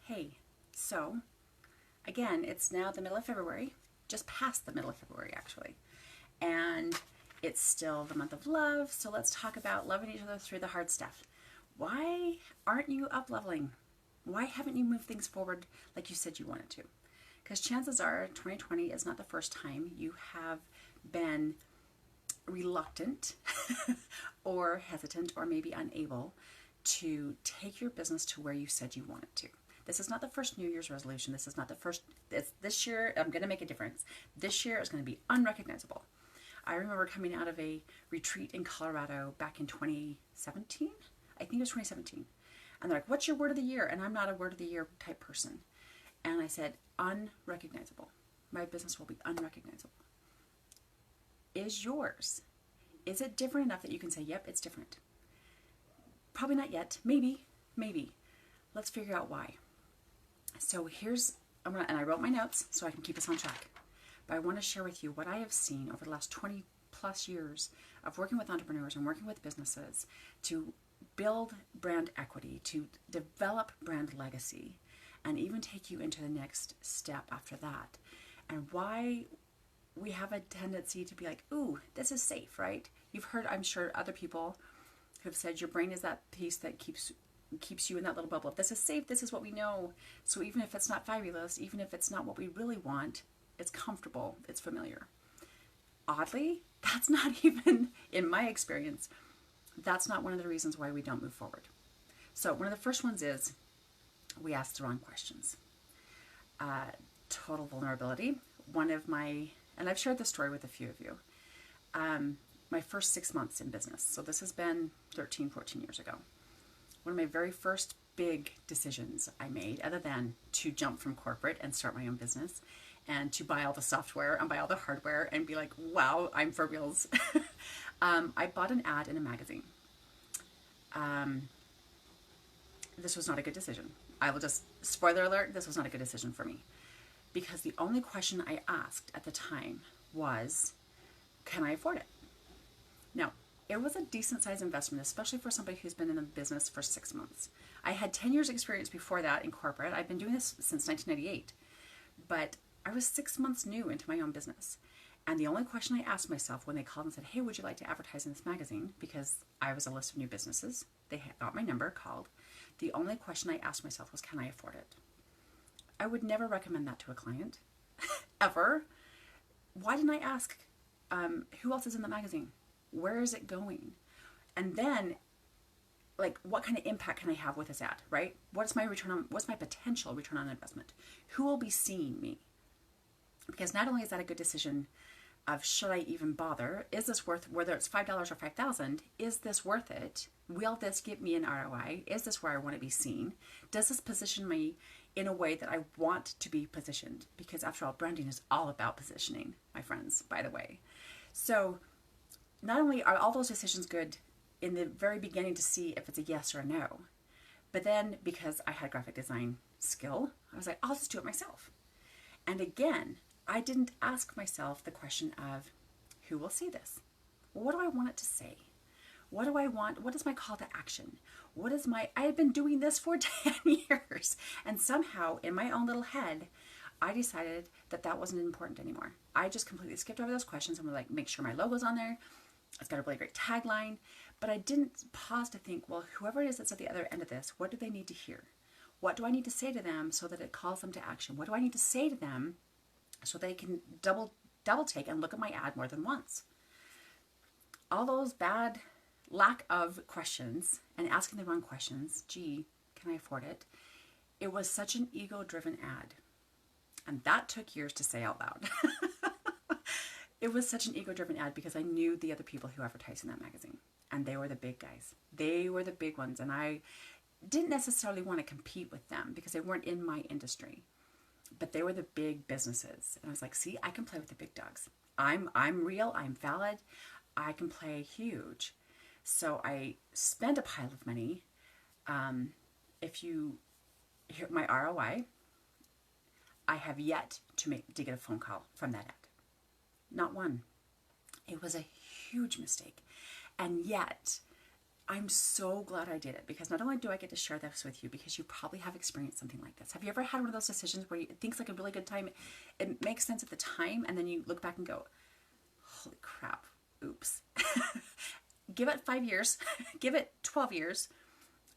Hey, so again, it's now the middle of February, just past the middle of February actually, and it's still the month of love, so let's talk about loving each other through the hard stuff. Why aren't you up leveling? Why haven't you moved things forward like you said you wanted to? Because chances are 2020 is not the first time you have been reluctant or hesitant or maybe unable to take your business to where you said you wanted to. This is not the first New Year's resolution. This is not the first. This year, I'm going to make a difference. This year is going to be unrecognizable. I remember coming out of a retreat in Colorado back in 2017. I think it was 2017. And they're like, what's your word of the year? And I'm not a word of the year type person. And I said, unrecognizable. My business will be unrecognizable. Is yours? Is it different enough that you can say, yep, it's different? Probably not yet. Maybe. Let's figure out why. So and I wrote my notes so I can keep us on track. But I want to share with you what I have seen over the last 20 plus years of working with entrepreneurs and working with businesses to build brand equity, to develop brand legacy, and even take you into the next step after that. And why we have a tendency to be like, ooh, this is safe, right? You've heard, I'm sure, other people who have said your brain is that piece that keeps you in that little bubble. If this is safe, this is what we know. So even if it's not fabulous, even if it's not what we really want, it's comfortable, it's familiar. Oddly, that's not even, in my experience, that's not one of the reasons why we don't move forward. So one of the first ones is we ask the wrong questions. Total vulnerability. And I've shared this story with a few of you. My first 6 months in business. So this has been 13, 14 years ago. One of my very first big decisions I made, other than to jump from corporate and start my own business and to buy all the software and buy all the hardware and be like, wow, I'm for reals. I bought an ad in a magazine. This was not a good decision. I will just, spoiler alert, this was not a good decision for me. Because the only question I asked at the time was, can I afford it? Now, it was a decent sized investment, especially for somebody who's been in the business for 6 months. I had 10 years experience before that in corporate. I've been doing this since 1998, but I was 6 months new into my own business. And the only question I asked myself when they called and said, hey, would you like to advertise in this magazine? Because I was a list of new businesses. They got my number, called. The only question I asked myself was, can I afford it? I would never recommend that to a client, ever. Why didn't I ask, who else is in the magazine? Where is it going? And then, like, what kind of impact can I have with this ad, right? What's my potential return on investment? Who will be seeing me? Because not only is that a good decision of should I even bother, is this worth, whether it's $5 or $5,000, is this worth it? Will this give me an ROI? Is this where I want to be seen? Does this position me in a way that I want to be positioned? Because after all, branding is all about positioning, my friends, by the way. So not only are all those decisions good in the very beginning to see if it's a yes or a no, but then because I had graphic design skill, I was like, I'll just do it myself. And again, I didn't ask myself the question of, who will see this? What do I want it to say? What do I want? What is my call to action? I had been doing this for 10 years. And somehow in my own little head, I decided that that wasn't important anymore. I just completely skipped over those questions and was like, make sure my logo's on there. It's got a really great tagline. But I didn't pause to think, well, whoever it is that's at the other end of this, what do they need to hear? What do I need to say to them so that it calls them to action? What do I need to say to them so they can double take and look at my ad more than once? All those bad lack of questions and asking the wrong questions, gee, can I afford it? It was such an ego-driven ad. And that took years to say out loud. It was such an ego-driven ad because I knew the other people who advertised in that magazine. And they were the big guys. They were the big ones. And I didn't necessarily want to compete with them because they weren't in my industry. But they were the big businesses. And I was like, see, I can play with the big dogs. I'm real. I'm valid. I can play huge. So I spent a pile of money. If you hear my ROI, I have yet to get a phone call from that ad. Not one. It was a huge mistake. And yet, I'm so glad I did it, because not only do I get to share this with you, because you probably have experienced something like this. Have you ever had one of those decisions where it thinks like a really good time, it makes sense at the time, and then you look back and go, holy crap, oops. Give it 5 years, give it 12 years,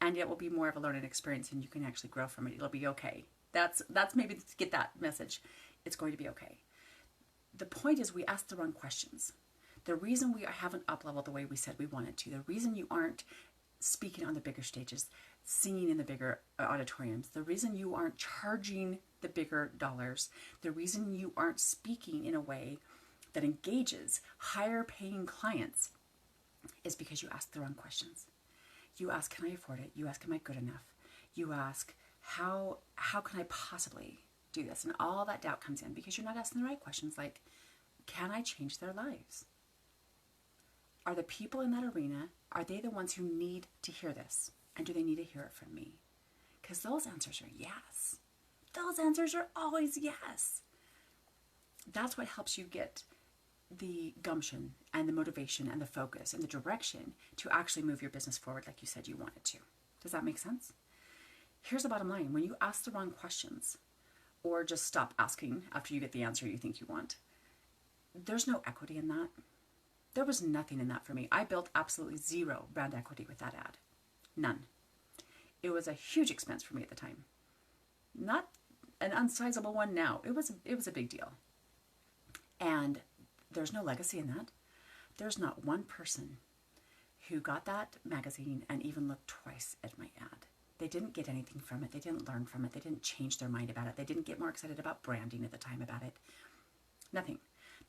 and it will be more of a learning experience, and you can actually grow from it. It'll be okay. That's maybe to get that message. It's going to be okay. The point is, we ask the wrong questions. The reason we haven't up-leveled the way we said we wanted to, the reason you aren't speaking on the bigger stages, singing in the bigger auditoriums, the reason you aren't charging the bigger dollars, the reason you aren't speaking in a way that engages higher paying clients is because you ask the wrong questions. You ask, can I afford it? You ask, am I good enough? You ask, how can I possibly do this? And all that doubt comes in because you're not asking the right questions, like, can I change their lives? Are the people in that arena, are they the ones who need to hear this? And do they need to hear it from me? Because those answers are yes. Those answers are always yes. That's what helps you get the gumption and the motivation and the focus and the direction to actually move your business forward like you said you wanted to. Does that make sense? Here's the bottom line. When you ask the wrong questions, or just stop asking after you get the answer you think you want, there's no equity in that. There was nothing in that for me. I built absolutely zero brand equity with that ad. None. It was a huge expense for me at the time. Not an unsizable one now. It was a big deal. And there's no legacy in that. There's not one person who got that magazine and even looked twice at my ad. They didn't get anything from it. They didn't learn from it. They didn't change their mind about it. They didn't get more excited about branding at the time about it. Nothing.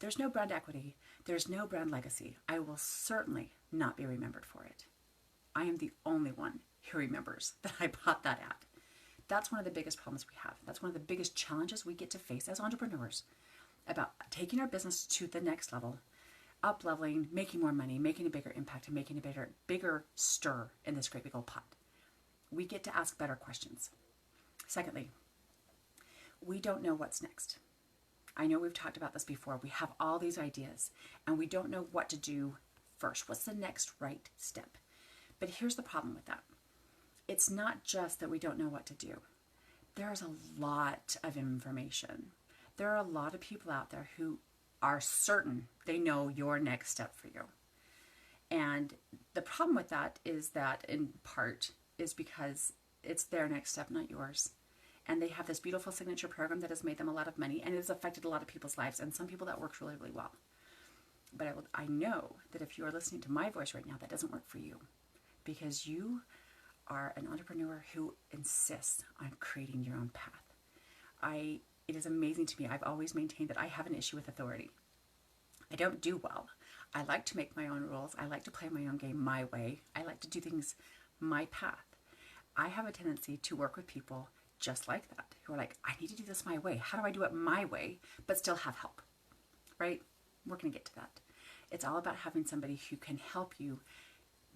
There's no brand equity. There's no brand legacy. I will certainly not be remembered for it. I am the only one who remembers that I bought that ad. That's one of the biggest problems we have. That's one of the biggest challenges we get to face as entrepreneurs about taking our business to the next level, up-leveling, making more money, making a bigger impact, and making a bigger stir in this great big old pot. We get to ask better questions. Secondly, we don't know what's next. I know we've talked about this before. We have all these ideas and we don't know what to do first. What's the next right step? But here's the problem with that. It's not just that we don't know what to do. There's a lot of information. There are a lot of people out there who are certain they know your next step for you. And the problem with that is that in part is because it's their next step, not yours. And they have this beautiful signature program that has made them a lot of money and it has affected a lot of people's lives, and some people that works really, really well. But I know that if you are listening to my voice right now, that doesn't work for you, because you are an entrepreneur who insists on creating your own path. It is amazing to me. I've always maintained that I have an issue with authority. I don't do well. I like to make my own rules. I like to play my own game my way. I like to do things my path. I have a tendency to work with people just like that, who are like, I need to do this my way. How do I do it my way, but still have help, right? We're going to get to that. It's all about having somebody who can help you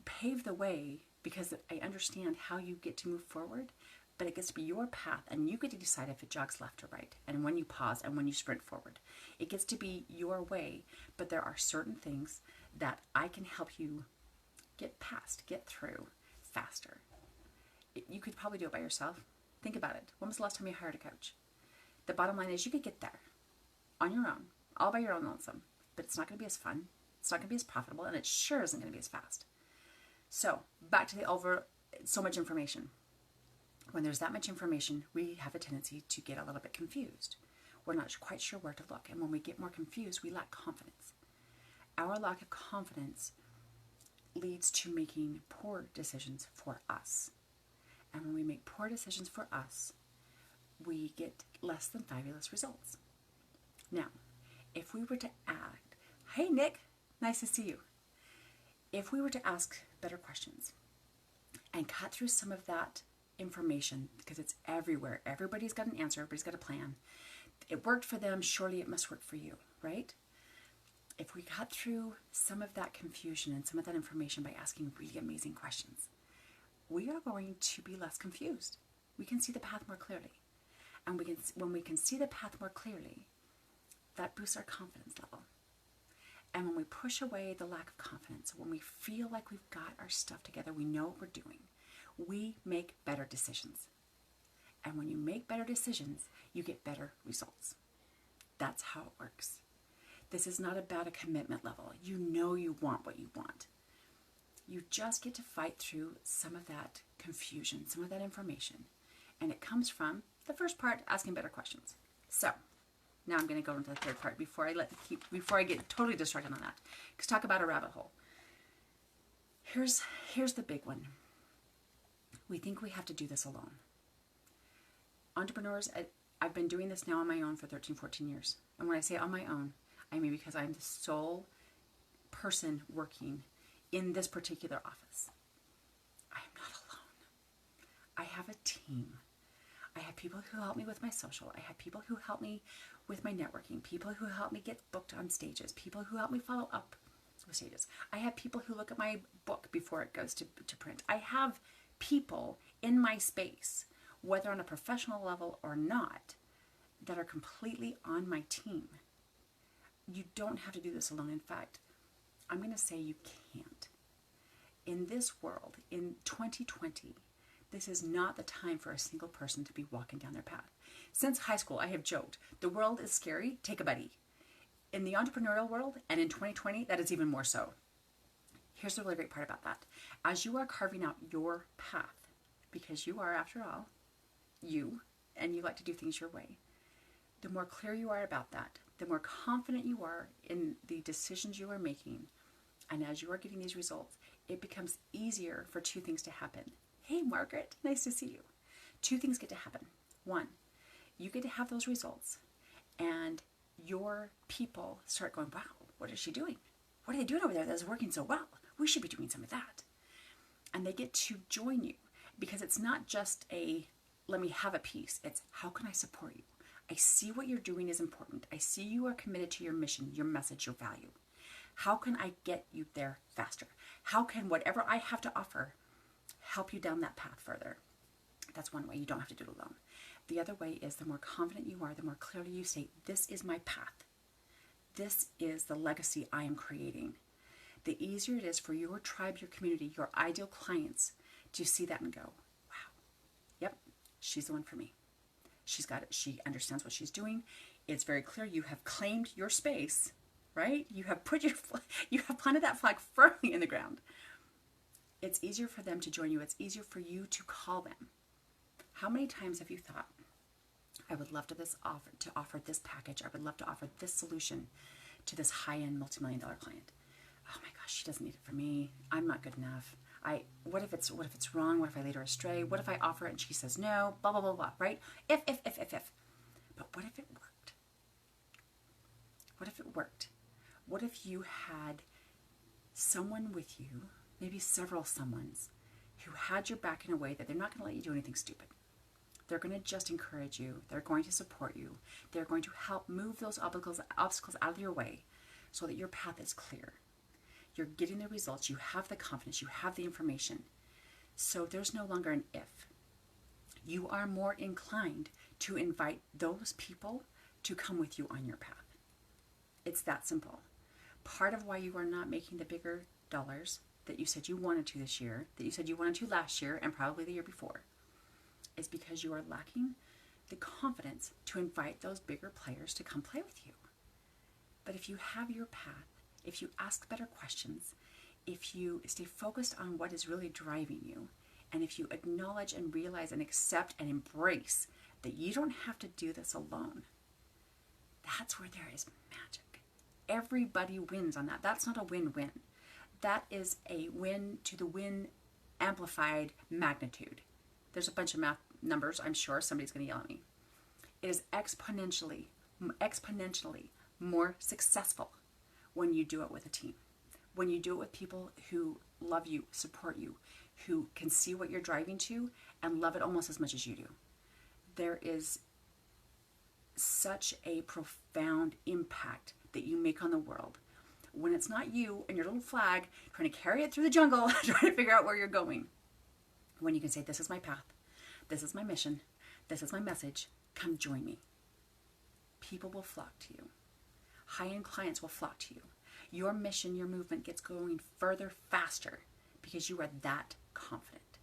pave the way, because I understand how you get to move forward, but it gets to be your path, and you get to decide if it jogs left or right, and when you pause and when you sprint forward. It gets to be your way, but there are certain things that I can help you get past, get through faster. You could probably do it by yourself. Think about it. When was the last time you hired a coach? The bottom line is you could get there on your own, all by your own lonesome, but it's not going to be as fun. It's not going to be as profitable, and it sure isn't going to be as fast. So back to so much information. When there's that much information, we have a tendency to get a little bit confused. We're not quite sure where to look. And when we get more confused, we lack confidence. Our lack of confidence leads to making poor decisions for us. And when we make poor decisions for us, we get less than fabulous results. Now, if we were to act, hey Nick, nice to see you. If we were to ask better questions and cut through some of that information, because it's everywhere. Everybody's got an answer. Everybody's got a plan. It worked for them. Surely it must work for you, right? If we cut through some of that confusion and some of that information by asking really amazing questions, we are going to be less confused. We can see the path more clearly. And when we can see the path more clearly, that boosts our confidence level. And when we push away the lack of confidence, when we feel like we've got our stuff together, we know what we're doing, we make better decisions. And when you make better decisions, you get better results. That's how it works. This is not about a commitment level. You know you want what you want. You just get to fight through some of that confusion, some of that information. And it comes from the first part, asking better questions. So now I'm going to go into the third part before I get totally distracted on that. Because talk about a rabbit hole. Here's the big one. We think we have to do this alone. Entrepreneurs, I've been doing this now on my own for 13, 14 years. And when I say on my own, I mean because I'm the sole person working in this particular office. I am not alone. I have a team. I have people who help me with my social. I have people who help me with my networking, people who help me get booked on stages, people who help me follow up with stages. I have people who look at my book before it goes to print. I have people in my space, whether on a professional level or not, that are completely on my team. You don't have to do this alone. In fact, I'm going to say you can't. In this world, in 2020, this is not the time for a single person to be walking down their path. Since high school, I have joked, the world is scary, take a buddy. In the entrepreneurial world, and in 2020, that is even more so. Here's the really great part about that. As you are carving out your path, because you are, after all, you, and you like to do things your way, the more clear you are about that, the more confident you are in the decisions you are making, and as you are getting these results, it becomes easier for two things to happen. Hey, Margaret, nice to see you. Two things get to happen. One, you get to have those results, and your people start going, wow, what is she doing? What are they doing over there that's working so well? We should be doing some of that. And they get to join you, because it's not just a, let me have a piece. It's, how can I support you? I see what you're doing is important. I see you are committed to your mission, your message, your value. How can I get you there faster? How can whatever I have to offer help you down that path further? That's one way. You don't have to do it alone. The other way is the more confident you are, the more clearly you say, this is my path. This is the legacy I am creating. The easier it is for your tribe, your community, your ideal clients to see that and go, wow, yep, she's the one for me. She's got it. She understands what she's doing. It's very clear. You have claimed your space, right? You have you have planted that flag firmly in the ground. It's easier for them to join you. It's easier for you to call them. How many times have you thought, I would love to offer this package. I would love to offer this solution to this high-end multi-million-dollar client. Oh my gosh, she doesn't need it for me. I'm not good enough. What if it's wrong? What if I lead her astray? What if I offer it and she says no? Blah, blah, blah, blah, right? If. But what if it worked? What if it worked? What if you had someone with you, maybe several someones, who had your back in a way that they're not going to let you do anything stupid. They're going to just encourage you. They're going to support you. They're going to help move those obstacles out of your way so that your path is clear. You're getting the results. You have the confidence. You have the information. So there's no longer an if. You are more inclined to invite those people to come with you on your path. It's that simple. Part of why you are not making the bigger dollars that you said you wanted to this year, that you said you wanted to last year and probably the year before, is because you are lacking the confidence to invite those bigger players to come play with you. But if you have your path, if you ask better questions, if you stay focused on what is really driving you, and if you acknowledge and realize and accept and embrace that you don't have to do this alone, that's where there is magic. Everybody wins on that. That's not a win-win. That is a win to the win amplified magnitude. There's a bunch of math numbers. I'm sure somebody's going to yell at me. It is exponentially more successful when you do it with a team. When you do it with people who love you, support you, who can see what you're driving to and love it almost as much as you do. There is such a profound impact that you make on the world when it's not you and your little flag trying to carry it through the jungle, trying to figure out where you're going. When you can say, this is my path, this is my mission, this is my message, come join me. People will flock to you. High-end clients will flock to you. Your mission, your movement gets going further faster because you are that confident,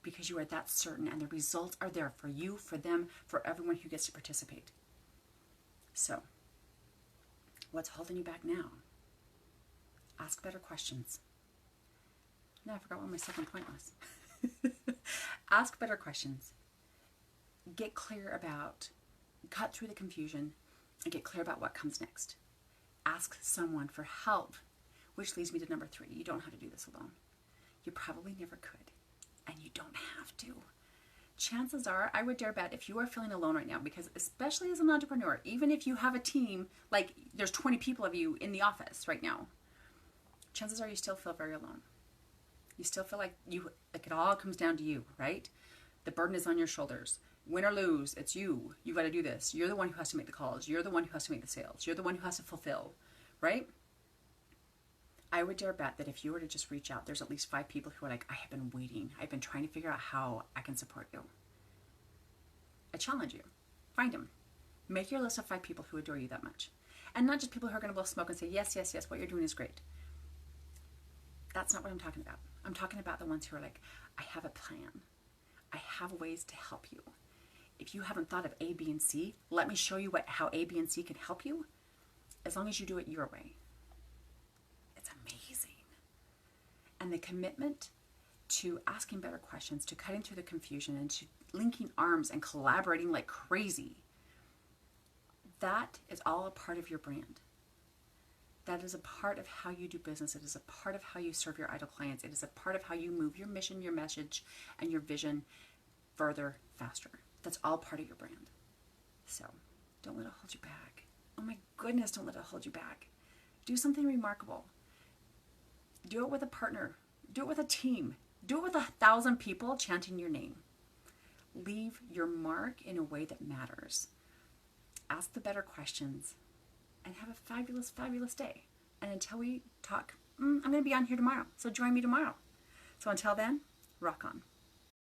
because you are that certain, and the results are there for you, for them, for everyone who gets to participate. So, what's holding you back now? Ask better questions. No, I forgot what my second point was. Ask better questions. Get clear about, cut through the confusion, and get clear about what comes next. Ask someone for help, which leads me to number 3. You don't have to do this alone. You probably never could, and you don't have to. Chances are, I would dare bet, if you are feeling alone right now, because especially as an entrepreneur, even if you have a team, like there's 20 people of you in the office right now, chances are you still feel very alone. You still feel like it all comes down to you, right? The burden is on your shoulders. Win or lose, it's you. You got to do this. You're the one who has to make the calls. You're the one who has to make the sales. You're the one who has to fulfill, right? I would dare bet that if you were to just reach out, there's at least 5 people who are like, I have been waiting. I've been trying to figure out how I can support you. I challenge you. Find them. Make your list of 5 people who adore you that much. And not just people who are going to blow smoke and say, yes, yes, yes, what you're doing is great. That's not what I'm talking about. I'm talking about the ones who are like, I have a plan. I have ways to help you. If you haven't thought of A, B, and C, let me show you how A, B, and C can help you, as long as you do it your way. It's amazing. And the commitment to asking better questions, to cutting through the confusion, and to linking arms and collaborating like crazy, that is all a part of your brand. That is a part of how you do business. It is a part of how you serve your ideal clients. It is a part of how you move your mission, your message, and your vision further, faster. That's all part of your brand. So don't let it hold you back. Oh my goodness, don't let it hold you back. Do something remarkable. Do it with a partner. Do it with a team. Do it with 1,000 people chanting your name. Leave your mark in a way that matters. Ask the better questions. And have a fabulous, fabulous day. And until we talk, I'm going to be on here tomorrow. So join me tomorrow. So until then, rock on.